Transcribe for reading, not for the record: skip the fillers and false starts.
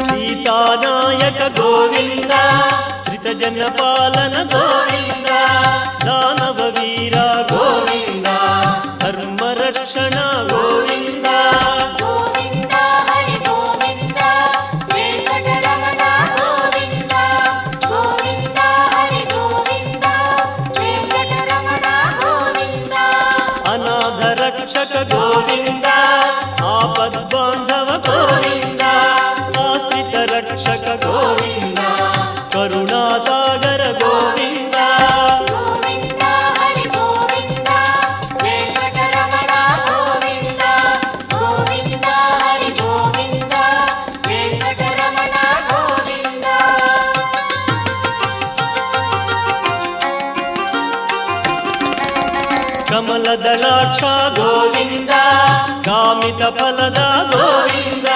సీతానాయక గోవింద శ్రితజన పాలన గోవింద దానవ వీర గోవింద ధర్మరక్షణ గోవింద గోవింద హరి గోవింద వెంకటరమణ గోవింద గోవింద హరి గోవింద వెంకటరమణ గోవింద అనాథ రక్షక గోవింద ఆపద్బాంధవ గోవింద ఆశ్రిత రక్షక గోవింద కరుణాసాగర గోవింద గోవింద హరి గోవింద వెంకటరమణ గోవింద గోవింద హరి గోవింద వెంకటరమణ గోవింద కమలదళాక్ష గోవింద కామిత ఫలద గోవింద